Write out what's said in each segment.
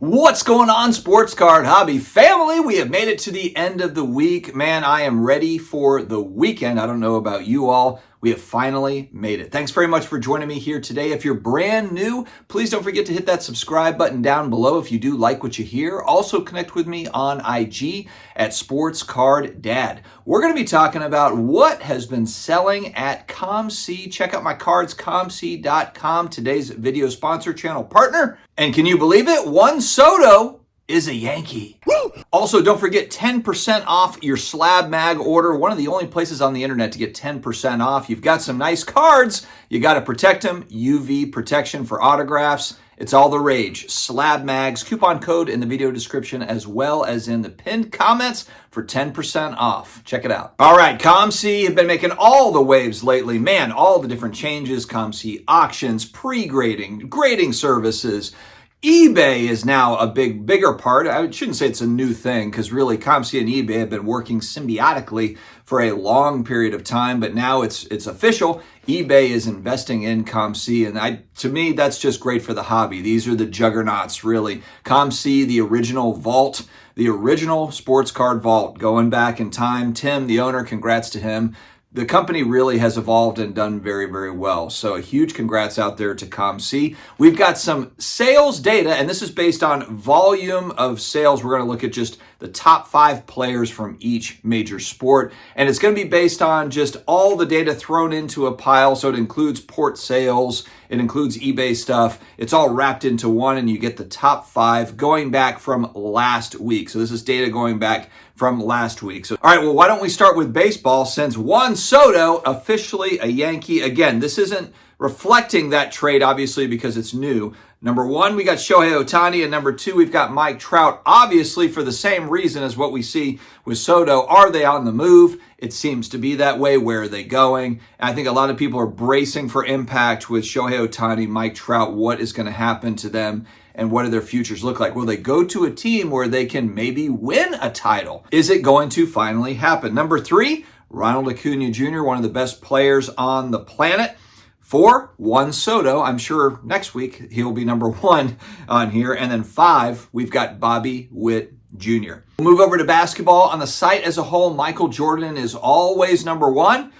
What's going on, sports card hobby family? We have made it to the end of the week. Man, I am ready for the weekend. I don't know about you all. We have finally made it. Thanks very much for joining me here today. If you're brand new, please don't forget to hit that subscribe button down below if you do like what you hear. Also connect with me on IG at SportsCardDad. We're going to be talking about what has been selling at COMC. Check out my cards, comc.com, today's video sponsor, channel partner. And can you believe it? Juan Soto is a Yankee. Woo! Also, don't forget 10% off your SlabMag order. One of the only places on the internet to get 10% off. You've got some nice cards. You got to protect them. UV protection for autographs. It's all the rage. SlabMags, coupon code in the video description as well as in the pinned comments for 10% off. Check it out. All right, COMC have been making all the waves lately. Man, all the different changes. COMC auctions, pre-grading, grading services. eBay is now a bigger part. I shouldn't say it's a new thing because really COMC and eBay have been working symbiotically for a long period of time, but now it's official. eBay is investing in COMC, and to me, that's just great for the hobby. These are the juggernauts, really. COMC, the original vault, the original sports card vault, going back in time. Tim, the owner, congrats to him. The company really has evolved and done very, very well. So a huge congrats out there to COMC. We've got some sales data, and this is based on volume of sales. We're going to look at just the top 5 players from each major sport. And it's going to be based on just all the data thrown into a pile. So it includes port sales. It includes eBay stuff. It's all wrapped into one, and you get the top 5 going back from last week. So this is data going back from last week. So, all right, well, why don't we start with baseball since Juan Soto, officially a Yankee. Again, this isn't reflecting that trade, obviously, because it's new. Number 1, we got Shohei Ohtani, and number 2, we've got Mike Trout, obviously for the same reason as what we see with Soto. Are they on the move? It seems to be that way. Where are they going? And I think a lot of people are bracing for impact with Shohei Ohtani, Mike Trout. What is going to happen to them? And what do their futures look like? Will they go to a team where they can maybe win a title? Is it going to finally happen? Number 3, Ronald Acuna Jr., one of the best players on the planet. 4, Juan Soto. I'm sure next week he'll be number 1 on here. And then 5, we've got Bobby Witt Jr. We'll move over to basketball. On the site as a whole, Michael Jordan is always number 1.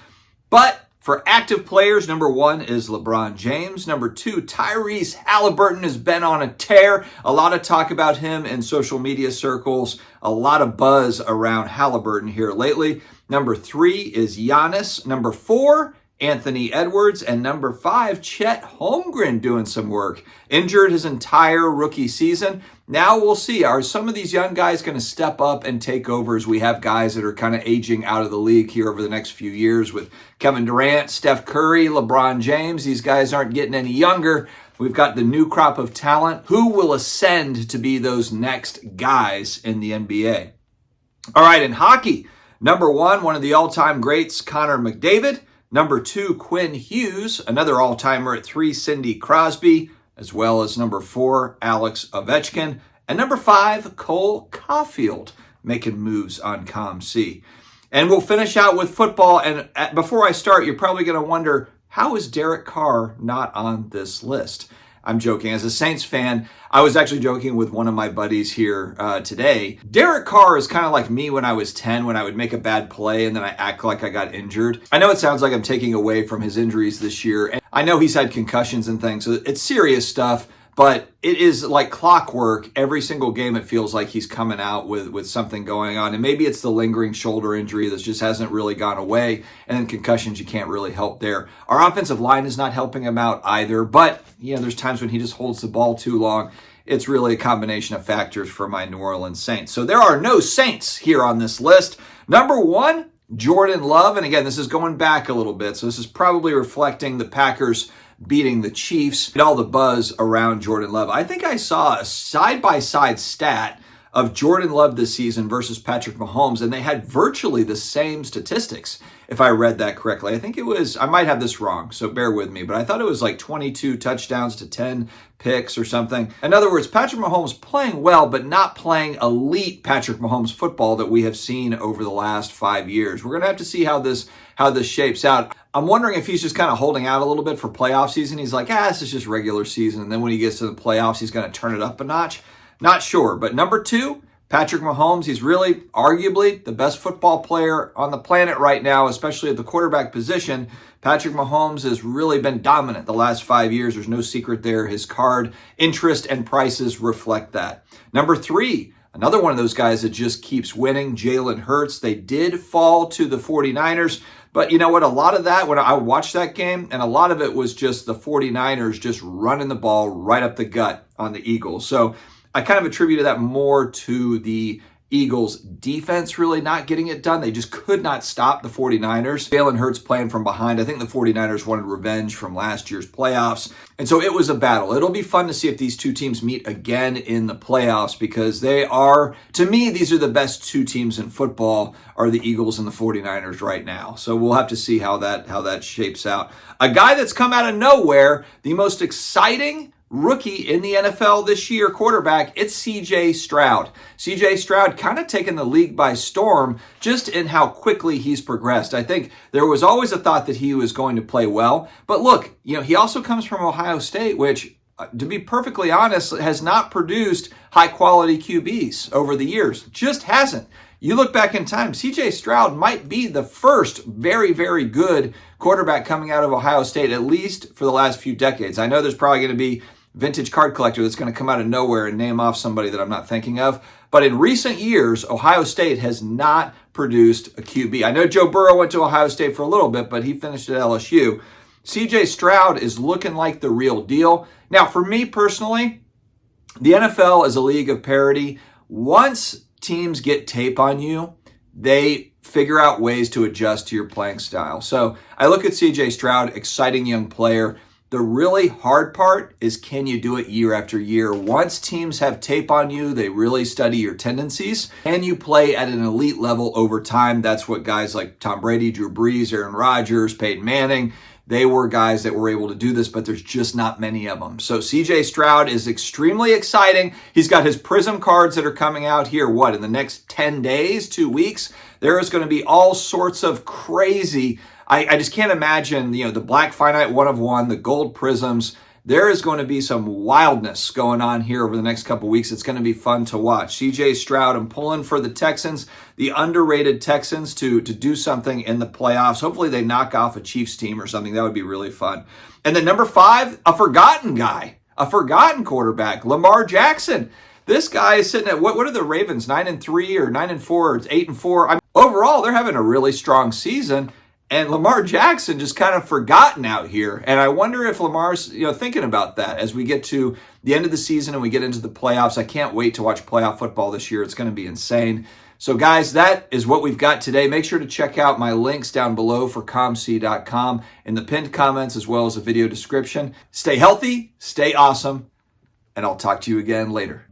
But for active players, number 1 is LeBron James. Number 2, Tyrese Halliburton has been on a tear. A lot of talk about him in social media circles. A lot of buzz around Halliburton here lately. Number 3 is Giannis. Number 4, Anthony Edwards. And number 5, Chet Holmgren doing some work. Injured his entire rookie season. Now we'll see. Are some of these young guys going to step up and take over as we have guys that are kind of aging out of the league here over the next few years with Kevin Durant, Steph Curry, LeBron James. These guys aren't getting any younger. We've got the new crop of talent. Who will ascend to be those next guys in the NBA? All right, in hockey, number 1, one of the all-time greats, Connor McDavid. Number 2, Quinn Hughes, another all-timer at 3, Cindy Crosby, as well as number 4, Alex Ovechkin. And number 5, Cole Caulfield, making moves on COMC. And we'll finish out with football. And before I start, you're probably going to wonder, how is Derek Carr not on this list? I'm joking. As a Saints fan, I was actually joking with one of my buddies here today. Derek Carr is kind of like me when I was 10, when I would make a bad play and then I act like I got injured. I know it sounds like I'm taking away from his injuries this year. And I know he's had concussions and things, so it's serious stuff. But it is like clockwork. Every single game, it feels like he's coming out with something going on. And maybe it's the lingering shoulder injury that just hasn't really gone away. And then concussions, you can't really help there. Our offensive line is not helping him out either. But, there's times when he just holds the ball too long. It's really a combination of factors for my New Orleans Saints. So there are no Saints here on this list. Number 1, Jordan Love. And again, this is going back a little bit. So this is probably reflecting the Packers beating the Chiefs and all the buzz around Jordan Love. I think I saw a side-by-side stat of Jordan Love this season versus Patrick Mahomes, and they had virtually the same statistics, if I read that correctly. I think it was, I might have this wrong, so bear with me, but I thought it was like 22 touchdowns to 10 picks or something. In other words, Patrick Mahomes playing well, but not playing elite Patrick Mahomes football that we have seen over the last 5 years. We're going to have to see how this shapes out. I'm wondering if he's just kind of holding out a little bit for playoff season. He's like, this is just regular season. And then when he gets to the playoffs, he's going to turn it up a notch. Not sure. But number 2, Patrick Mahomes. He's really arguably the best football player on the planet right now, especially at the quarterback position. Patrick Mahomes has really been dominant the last 5 years. There's no secret there. His card interest and prices reflect that. Number 3, another one of those guys that just keeps winning, Jalen Hurts. They did fall to the 49ers, but you know what? A lot of that, when I watched that game, and a lot of it was just the 49ers just running the ball right up the gut on the Eagles. So I kind of attributed that more to the Eagles defense really not getting it done. They just could not stop the 49ers. Jalen Hurts playing from behind. I think the 49ers wanted revenge from last year's playoffs. And so it was a battle. It'll be fun to see if these two teams meet again in the playoffs, because they are, to me, these are the best 2 teams in football, are the Eagles and the 49ers right now. So we'll have to see how that shapes out. A guy that's come out of nowhere, the most exciting rookie in the NFL this year, quarterback, it's CJ Stroud. CJ Stroud kind of taken the league by storm just in how quickly he's progressed. I think there was always a thought that he was going to play well. But look, he also comes from Ohio State, which, to be perfectly honest, has not produced high-quality QBs over the years. Just hasn't. You look back in time, CJ Stroud might be the first very, very good quarterback coming out of Ohio State, at least for the last few decades. I know there's probably going to be vintage card collector that's going to come out of nowhere and name off somebody that I'm not thinking of. But in recent years, Ohio State has not produced a QB. I know Joe Burrow went to Ohio State for a little bit, but he finished at LSU. CJ Stroud is looking like the real deal. Now, for me personally, the NFL is a league of parity. Once teams get tape on you, they figure out ways to adjust to your playing style. So I look at CJ Stroud, exciting young player. The really hard part is, can you do it year after year? Once teams have tape on you, they really study your tendencies. Can you play at an elite level over time? That's what guys like Tom Brady, Drew Brees, Aaron Rodgers, Peyton Manning, they were guys that were able to do this, but there's just not many of them. So CJ Stroud is extremely exciting. He's got his Prism cards that are coming out here, in the next 10 days, 2 weeks? There is going to be all sorts of crazy, I just can't imagine, the black finite 1 of 1, the gold prisms. There is going to be some wildness going on here over the next couple weeks. It's going to be fun to watch. CJ Stroud, I'm pulling for the Texans, the underrated Texans, to do something in the playoffs. Hopefully they knock off a Chiefs team or something. That would be really fun. And then number 5, a forgotten guy, a forgotten quarterback, Lamar Jackson. This guy is sitting at, what are the Ravens, 9-3 or 9-4 or 8-4? Overall, they're having a really strong season. And Lamar Jackson just kind of forgotten out here. And I wonder if Lamar's, thinking about that as we get to the end of the season and we get into the playoffs. I can't wait to watch playoff football this year. It's going to be insane. So guys, that is what we've got today. Make sure to check out my links down below for COMC.com in the pinned comments, as well as the video description. Stay healthy, stay awesome, and I'll talk to you again later.